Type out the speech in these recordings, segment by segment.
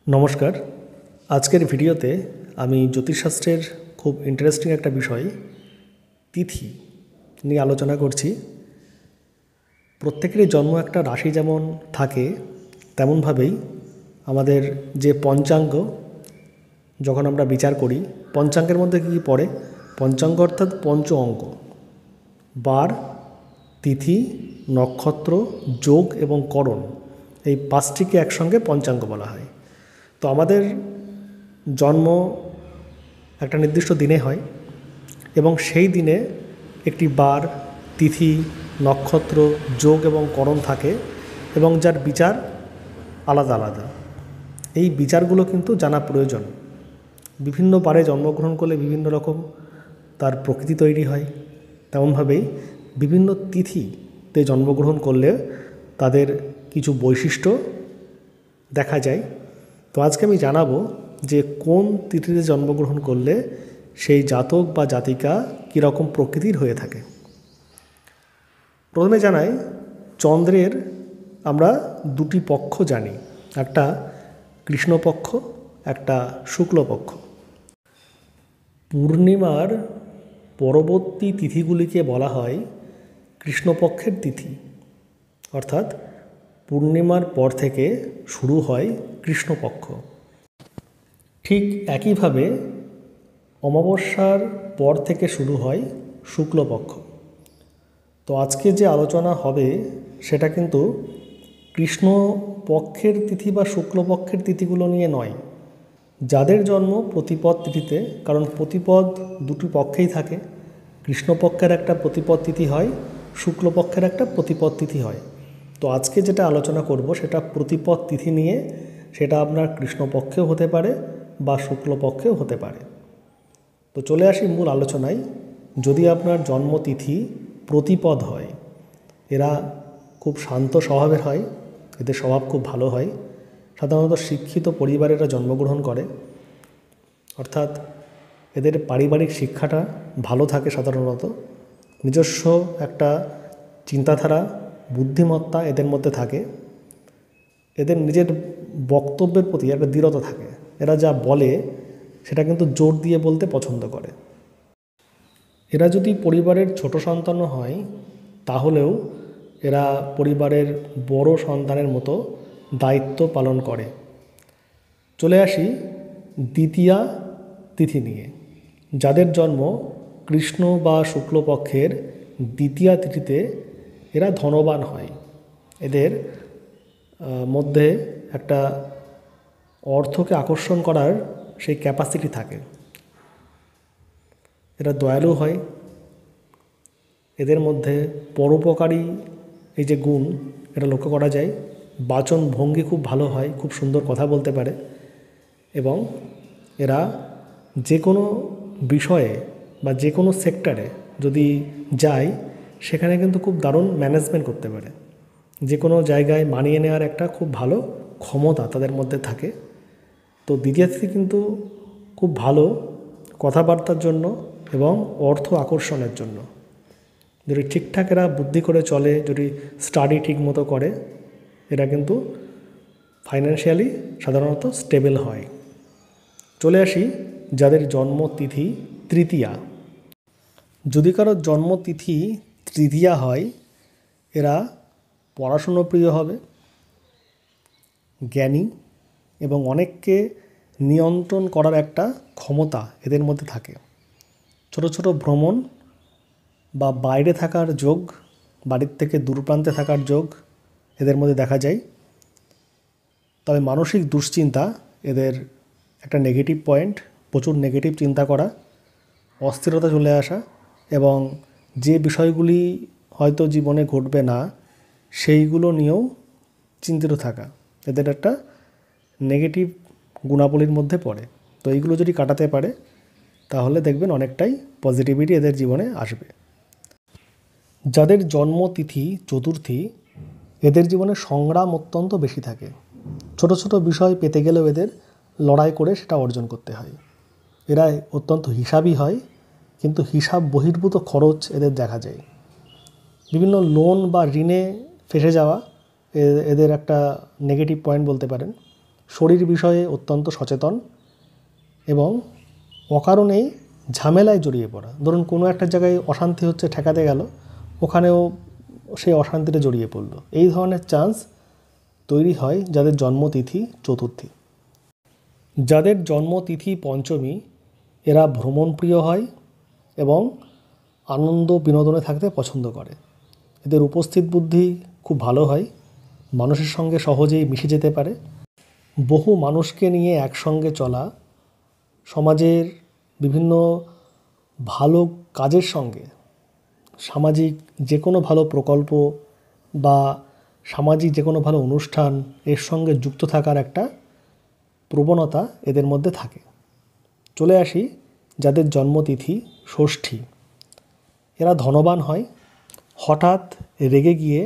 নমস্কার। আজকের ভিডিওতে আমি জ্যোতিষশাস্ত্রের খুব ইন্টারেস্টিং একটা বিষয় তিথি নিয়ে আলোচনা করছি। প্রত্যেকেরই জন্ম একটা রাশি যেমন থাকে, তেমনভাবেই আমাদের যে পঞ্চাঙ্গ যখন আমরা বিচার করি, পঞ্চাঙ্গের মধ্যে কী কী পড়ে? পঞ্চাঙ্গ অর্থাৎ পঞ্চ অঙ্ক, বার, তিথি, নক্ষত্র, যোগ এবং করণ, এই পাঁচটিকে একসঙ্গে পঞ্চাঙ্গ বলা হয়। তো আমাদের জন্ম একটা নির্দিষ্ট দিনে হয় এবং সেই দিনে একটি বার, তিথি, নক্ষত্র, যোগ এবং করণ থাকে এবং যার বিচার আলাদা আলাদা। এই বিচারগুলো কিন্তু জানা প্রয়োজন। বিভিন্ন বারে জন্মগ্রহণ করলে বিভিন্ন রকম তার প্রকৃতি তৈরি হয়, তেমনভাবেই বিভিন্ন তিথিতে জন্মগ্রহণ করলে তাদের কিছু বৈশিষ্ট্য দেখা যায়। তো আজকে আমি জানাবো যে কোন তিথিতে জন্মগ্রহণ করলে সেই জাতক বা জাতিকা কীরকম প্রকৃতির হয়ে থাকে। প্রথমে জানাই, চন্দ্রের আমরা দুটি পক্ষ জানি, একটা কৃষ্ণপক্ষ, একটা শুক্লপক্ষ। পূর্ণিমার পরবর্তী তিথিগুলিকে বলা হয় কৃষ্ণপক্ষের তিথি, অর্থাৎ পূর্ণিমার পর থেকে শুরু হয় কৃষ্ণপক্ষ। ঠিক একইভাবে অমাবস্যার পর থেকে শুরু হয় শুক্লপক্ষ। তো আজকে যে আলোচনা হবে সেটা কিন্তু কৃষ্ণপক্ষের তিথি বা শুক্লপক্ষের তিথিগুলো নিয়ে নয়, যাদের জন্ম প্রতিপদ তিথিতে, কারণ প্রতিপদ দুটি পক্ষেই থাকে। কৃষ্ণপক্ষের একটা প্রতিপদ তিথি হয়, শুক্লপক্ষের একটা প্রতিপদ তিথি হয়। তো আজকে যেটা আলোচনা করব সেটা প্রতিপদ তিথি নিয়ে, সেটা আপনার কৃষ্ণপক্ষেও হতে পারে বা শুক্লপক্ষেও হতে পারে। তো চলে আসি মূল আলোচনায়। যদি আপনার জন্মতিথি প্রতিপদ হয়, এরা খুব শান্ত স্বভাবের হয়, এদের স্বভাব খুব ভালো হয়, সাধারণত শিক্ষিত পরিবারেরা জন্মগ্রহণ করে, অর্থাৎ এদের পারিবারিক শিক্ষাটা ভালো থাকে, সাধারণত নিজস্ব একটা চিন্তাধারা, বুদ্ধিমত্তা এদের মধ্যে থাকে, এদের নিজের বক্তব্যের প্রতি একটা দৃঢ়তা থাকে, এরা যা বলে সেটা কিন্তু জোর দিয়ে বলতে পছন্দ করে। এরা যদি পরিবারের ছোট সন্তানও হয় তাহলেও এরা পরিবারের বড় সন্তানের মতো দায়িত্ব পালন করে। চলে আসি দ্বিতীয়া তিথি নিয়ে। যাদের জন্ম কৃষ্ণ বা শুক্লপক্ষের দ্বিতীয়া তিথিতে এরা ধনবান হয়। এদের মধ্যে একটা অর্থকে আকর্ষণ করার সেই ক্যাপাসিটি থাকে। এরা দয়ালু হয়, এদের মধ্যে পরোপকারী এই যে গুণ, এটা লক্ষ্য করা যায়। বাচন ভঙ্গি খুব ভালো হয়, খুব সুন্দর কথা বলতে পারে এবং এরা যে কোনো বিষয়ে বা যে কোনো সেক্টরে যদি যায় সেখানে কিন্তু খুব দারুণ ম্যানেজমেন্ট করতে পারে। যে কোনো জায়গায় মানিয়ে নেওয়ার একটা খুব ভালো ক্ষমতা তাদের মধ্যে থাকে। তো দ্বিতীয় তিথি কিন্তু খুব ভালো কথাবার্তার জন্য এবং অর্থ আকর্ষণের জন্য। যদি ঠিকঠাক এরা বুদ্ধি করে চলে, যদি স্টাডি ঠিক মতো করে, এরা কিন্তু ফাইন্যান্সিয়ালি সাধারণত স্টেবল হয়। চলে আসি যাদের জন্মতিথি তৃতীয়া। যদি কারো জন্মতিথি তৃতীয়া হয়, এরা পড়াশুনো প্রিয় হবে, জ্ঞানী এবং অনেককে নিয়ন্ত্রণ করার একটা ক্ষমতা এদের মধ্যে থাকে। ছোট ছোট ভ্রমণ বা বাইরে থাকার যোগ, বাড়ির থেকে দূরপ্রান্তে থাকার যোগ এদের মধ্যে দেখা যায়। তবে মানসিক দুশ্চিন্তা এদের একটা নেগেটিভ পয়েন্ট, প্রচুর নেগেটিভ চিন্তা করা, অস্থিরতা চলে আসা এবং যে বিষয়গুলি হয়তো জীবনে ঘটবে না সেইগুলো নিয়েও চিন্তিত থাকা এদের একটা নেগেটিভ গুণাবলীর মধ্যে পড়ে। তো এইগুলো যদি কাটাতে পারে তাহলে দেখবেন অনেকটাই পজিটিভিটি এদের জীবনে আসবে। যাদের জন্মতিথি চতুর্থী, এদের জীবনে সংগ্রাম অত্যন্ত বেশি থাকে। ছোট ছোট বিষয় পেতে গেলেও এদের লড়াই করে সেটা অর্জন করতে হয়। এরা অত্যন্ত হিসাবী হয়, কিন্তু হিসাব বহির্ভূত খরচ এদের দেখা যায়। বিভিন্ন লোন বা ঋণে ফেসে যাওয়া এদের একটা নেগেটিভ পয়েন্ট বলতে পারেন। শরীর বিষয়ে অত্যন্ত সচেতন এবং অকারণেই ঝামেলায় জড়িয়ে পড়া। ধরুন কোনো একটা জায়গায় অশান্তি হচ্ছে, ঠেকাতে গেল, ওখানেও সেই অশান্তিতে জড়িয়ে পড়ল। এই ধরনের চান্স তৈরি হয় যাদের জন্মতিথি চতুর্থী। যাদের জন্মতিথি পঞ্চমী এরা ভ্রমণপ্রিয় হয় এবং আনন্দ বিনোদনে থাকতে পছন্দ করে। এদের উপস্থিত বুদ্ধি খুব ভালো হয়, মানুষের সঙ্গে সহজেই মিশে যেতে পারে। বহু মানুষকে নিয়ে একসঙ্গে চলা, সমাজের বিভিন্ন ভালো কাজের সঙ্গে সামাজিক যে কোনো ভালো প্রকল্প বা সামাজিক যে কোনো ভালো অনুষ্ঠান এর সঙ্গে যুক্ত থাকার একটা প্রবণতা এদের মধ্যে থাকে। চলে আসি যাদের জন্মতিথি ষষ্ঠী। এরা ধনবান হয়, হঠাৎ রেগে গিয়ে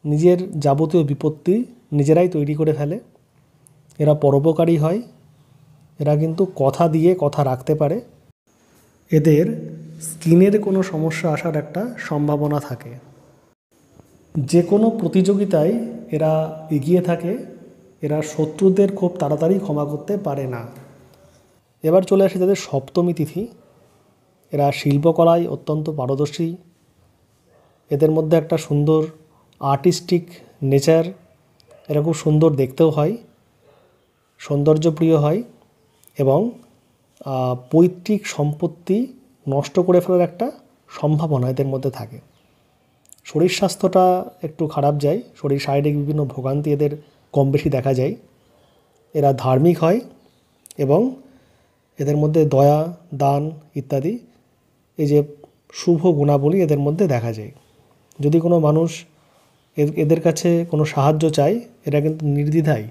নিজের যাবতীয় বিপত্তি নিজেরাই তৈরি করে ফেলে। এরা পরোপকারী হয়, এরা কিন্তু কথা দিয়ে কথা রাখতে পারে। এদের স্কিনের কোনো সমস্যা আসার একটা সম্ভাবনা থাকে। যে কোনো প্রতিযোগিতায় এরা এগিয়ে থাকে, এরা শত্রুদের খুব তাড়াতাড়ি ক্ষমা করতে পারে না। এবার চলে আসে যাদের সপ্তমী তিথি। এরা শিল্পকলায় অত্যন্ত পারদর্শী, এদের মধ্যে একটা সুন্দর আর্টিস্টিক নেচার, এরা খুব সুন্দর দেখতেও হয়, সৌন্দর্যপ্রিয় হয় এবং পৈতৃক সম্পত্তি নষ্ট করে ফেলার একটা সম্ভাবনা এদের মধ্যে থাকে। শরীর স্বাস্থ্যটা একটু খারাপ যায়, শরীর শারীরিক বিভিন্ন ভোগান্তি এদের কম বেশি দেখা যায়। এরা ধার্মিক হয় এবং এদের মধ্যে দয়া, দান ইত্যাদি এই যে শুভ গুণাবলী এদের মধ্যে দেখা যায়। যদি কোনো মানুষ এদের কাছে কোনো সাহায্য চায়, এরা কিন্তু নির্দ্বিধায়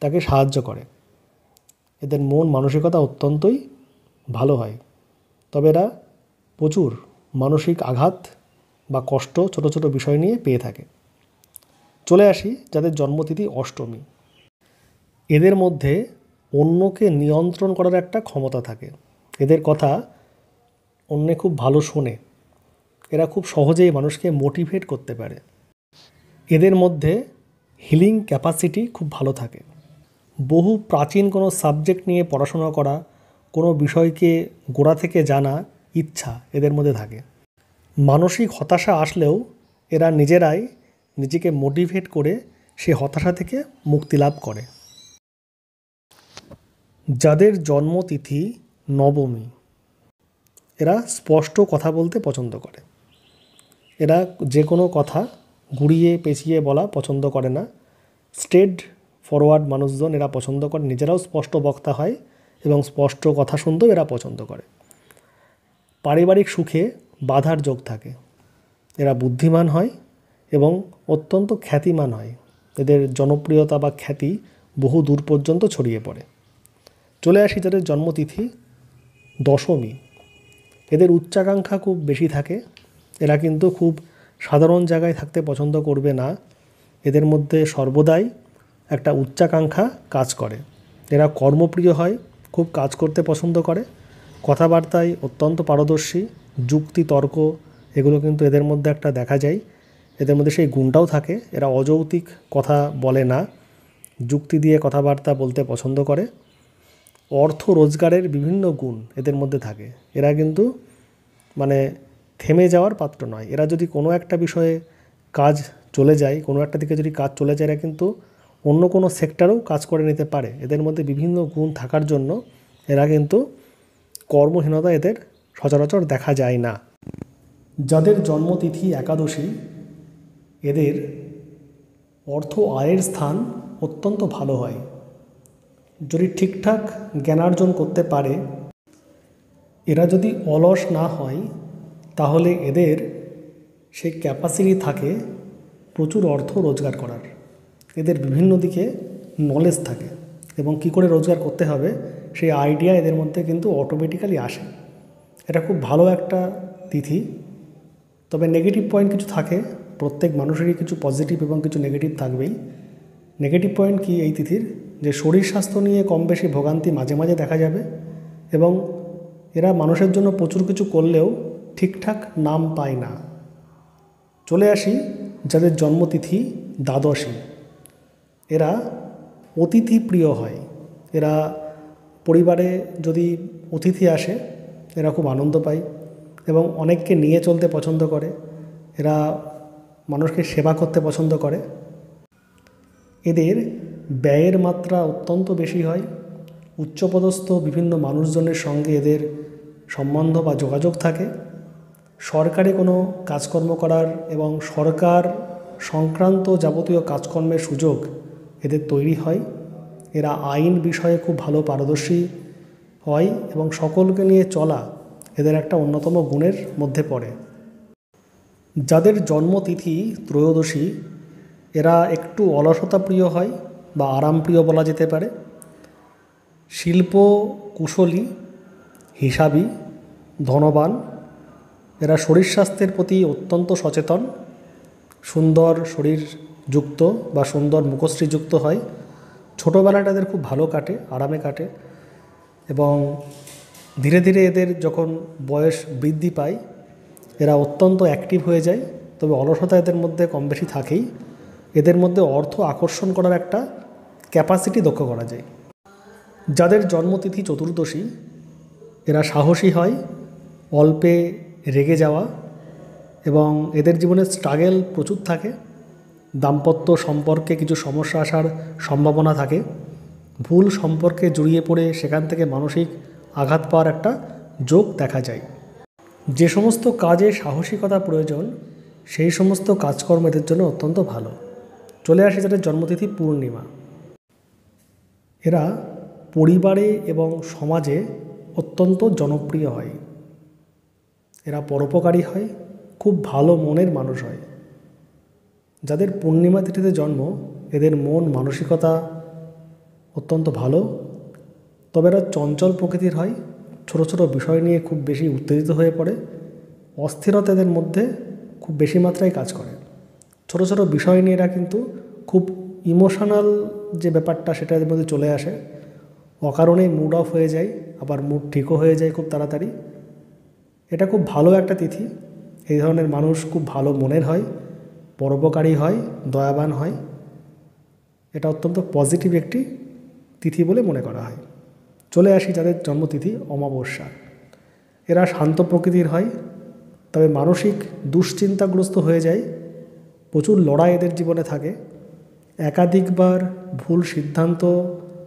তাকে সাহায্য করে। এদের মন মানসিকতা অত্যন্তই ভালো হয়, তবে এরা প্রচুর মানসিক আঘাত বা কষ্ট ছোট ছোট বিষয় নিয়ে পেয়ে থাকে। চলে আসি যাদের জন্মতিথি অষ্টমী। এদের মধ্যে অন্যকে নিয়ন্ত্রণ করার একটা ক্ষমতা থাকে, এদের কথা অন্যে খুব ভালো শোনে, এরা খুব সহজেই মানুষকে মোটিভেট করতে পারে। এদের মধ্যে হিলিং ক্যাপাসিটি খুব ভালো থাকে। বহু প্রাচীন কোনো সাবজেক্ট নিয়ে পড়াশোনা করা, কোনো বিষয়কে গোড়া থেকে জানা ইচ্ছা এদের মধ্যে থাকে। মানসিক হতাশা আসলেও এরা নিজেরাই নিজেকে মোটিভেট করে সে হতাশা থেকে মুক্তি লাভ করে। যাদের জন্মতিথি নবমী, এরা স্পষ্ট কথা বলতে পছন্দ করে। এরা যে কোনো কথা ঘুরিয়ে পেঁচিয়ে বলা পছন্দ করে না। স্ট্রেট ফরওয়ার্ড মানুষজন এরা পছন্দ করে, নিজেরাও স্পষ্ট বক্তা হয় এবং স্পষ্ট কথা শুনতেও এরা পছন্দ করে। পারিবারিক সুখে বাধার যোগ থাকে। এরা বুদ্ধিমান হয় এবং অত্যন্ত খ্যাতিমান হয়, এদের জনপ্রিয়তা বা খ্যাতি বহু দূর পর্যন্ত ছড়িয়ে পড়ে। চলে আসি যাদের জন্মতিথি দশমী। এদের উচ্চাকাঙ্ক্ষা খুব বেশি থাকে, এরা কিন্তু খুব সাধারণ জায়গায় থাকতে পছন্দ করবে না। এদের মধ্যে সর্বদাই একটা উচ্চাকাঙ্ক্ষা কাজ করে। এরা কর্মপ্রিয় হয়, খুব কাজ করতে পছন্দ করে, কথাবার্তায় অত্যন্ত পারদর্শী, যুক্তি তর্ক এগুলো কিন্তু এদের মধ্যে একটা দেখা যায়। এদের মধ্যে সেই গুণটাও থাকে, এরা অযৌক্তিক কথা বলে না, যুক্তি দিয়ে কথাবার্তা বলতে পছন্দ করে। অর্থ রোজগারের বিভিন্ন গুণ এদের মধ্যে থাকে। এরা কিন্তু মানে থেমে যাওয়ার পাত্র নয়। এরা যদি কোনো একটা বিষয়ে কাজ চলে যায়, কোনো একটা দিকে যদি কাজ চলে যায়, এরা কিন্তু অন্য কোনো সেক্টরেও কাজ করে নিতে পারে। এদের মধ্যে বিভিন্ন গুণ থাকার জন্য এরা কিন্তু কর্মহীনতা এদের সচরাচর দেখা যায় না। যাদের জন্মতিথি একাদশী, এদের অর্থ আয়ের স্থান অত্যন্ত ভালো হয়। যদি ঠিকঠাক জ্ঞানার্জন করতে পারে, এরা যদি অলস না হয়, তাহলে এদের সেই ক্যাপাসিটি থাকে প্রচুর অর্থ রোজগার করার। এদের বিভিন্ন দিকে নলেজ থাকে এবং কী করে রোজগার করতে হবে সেই আইডিয়া এদের মধ্যে কিন্তু অটোমেটিক্যালি আসে। এটা খুব ভালো একটা তিথি, তবে নেগেটিভ পয়েন্ট কিছু থাকে। প্রত্যেক মানুষেরই কিছু পজিটিভ এবং কিছু নেগেটিভ থাকবেই। নেগেটিভ পয়েন্ট কি এই তিথির, যে শরীর স্বাস্থ্য নিয়ে কম বেশি ভোগান্তি মাঝে মাঝে দেখা যাবে এবং এরা মানুষের জন্য প্রচুর কিছু করলেও ঠিকঠাক নাম পায় না। চলে আসি যাদের জন্মতিথি দ্বাদশী। এরা অতিথি প্রিয় হয়। এরা পরিবারে যদি অতিথি আসে এরা খুব আনন্দ পায় এবং অনেককে নিয়ে চলতে পছন্দ করে। এরা মানুষকে সেবা করতে পছন্দ করে। এদের ব্যয়ের মাত্রা অত্যন্ত বেশি হয়। উচ্চপদস্থ বিভিন্ন মানুষজনের সঙ্গে এদের সম্বন্ধ বা যোগাযোগ থাকে। সরকারি কোনো কাজকর্ম করার এবং সরকার সংক্রান্ত যাবতীয় কাজকর্মের সুযোগ এদের তৈরি হয়। এরা আইন বিষয়ে খুব ভালো পারদর্শী হয় এবং সকলকে নিয়ে চলা এদের একটা অন্যতম গুণের মধ্যে পড়ে। যাদের জন্মতিথি ত্রয়োদশী এরা একটু অলসতা প্রিয় হয় বা আরামপ্রিয় বলা যেতে পারে। শিল্প কুশলী, হিসাবী, ধনবান। এরা শরীর স্বাস্থ্যের প্রতি অত্যন্ত সচেতন। সুন্দর শরীরযুক্ত বা সুন্দর মুখশ্রীযুক্ত হয়। ছোটোবেলাটা এদের খুব ভালো কাটে, আরামে কাটে এবং ধীরে ধীরে এদের যখন বয়স বৃদ্ধি পায় এরা অত্যন্ত অ্যাক্টিভ হয়ে যায়। তবে অলসতা এদের মধ্যে কম বেশি থাকেই। এদের মধ্যে অর্থ আকর্ষণ করার একটা ক্যাপাসিটি লক্ষ্য করা যায়। যাদের জন্মতিথি চতুর্দশী এরা সাহসী হয়, অল্পে রেগে যাওয়া এবং এদের জীবনে স্ট্রাগেল প্রচুর থাকে। দাম্পত্য সম্পর্কে কিছু সমস্যা আসার সম্ভাবনা থাকে। ভুল সম্পর্কে জড়িয়ে পড়ে সেখান থেকে মানসিক আঘাত পাওয়ার একটা যোগ দেখা যায়। যে সমস্ত কাজে সাহসিকতা প্রয়োজন সেই সমস্ত কাজকর্ম এদের জন্য অত্যন্ত ভালো। চলে আসে যাদের জন্মতিথি পূর্ণিমা। এরা পরিবারে এবং সমাজে অত্যন্ত জনপ্রিয় হয়। এরা পরোপকারী হয়, খুব ভালো মনের মানুষ হয়। যাদের পূর্ণিমা তিথিতে জন্ম এদের মন মানসিকতা অত্যন্ত ভালো। তবে এরা চঞ্চল প্রকৃতির হয়, ছোট ছোট বিষয় নিয়ে খুব বেশি উত্তেজিত হয়ে পড়ে। অস্থিরতা এদের মধ্যে খুব বেশি মাত্রায় কাজ করে। ছোট ছোট বিষয় নিয়ে এরা কিন্তু খুব ইমোশনাল যে ব্যাপারটা সেটা এদের মধ্যে চলে আসে। অকারণেই মুড অফ হয়ে যায়, আবার মুড ঠিকও হয়ে যায় খুব তাড়াতাড়ি। এটা খুব ভালো একটা তিথি। এই ধরনের মানুষ খুব ভালো মনের হয়, পরোপকারী হয়, দয়াবান হয়। এটা অত্যন্ত পজিটিভ একটি তিথি বলে মনে করা হয়। চলে আসি যাদের জন্মতিথি অমাবস্যা। এরা শান্ত প্রকৃতির হয়, তবে মানসিক দুশ্চিন্তাগ্রস্ত হয়ে যায়। প্রচুর লড়াই এদের জীবনে থাকে। একাধিকবার ভুল সিদ্ধান্ত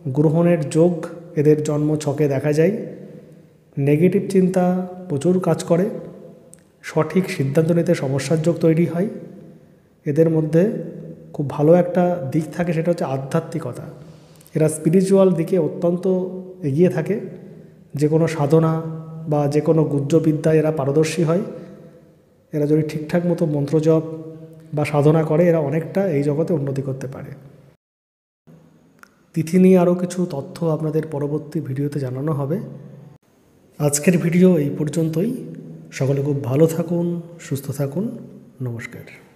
গ্রহণের যোগ এদের জন্ম ছকে দেখা যায়। নেগেটিভ চিন্তা প্রচুর কাজ করে। সঠিক সিদ্ধান্ত নিতে সমস্যার যোগ তৈরি হয়। এদের মধ্যে খুব ভালো একটা দিক থাকে, সেটা হচ্ছে আধ্যাত্মিকতা। এরা স্পিরিচুয়াল দিকে অত্যন্ত এগিয়ে থাকে। যে কোনো সাধনা বা যে কোনো গুহ্যবিদ্যায় এরা পারদর্শী হয়। এরা যদি ঠিকঠাক মতো মন্ত্রজপ বা সাধনা করে এরা অনেকটা এই জগতে উন্নতি করতে পারে। তিথি নিয়ে আরও কিছু তথ্য আপনাদের পরবর্তী ভিডিওতে জানানো হবে। আজকের ভিডিও এই পর্যন্তই। সকলে খুব ভালো থাকুন, সুস্থ থাকুন। নমস্কার।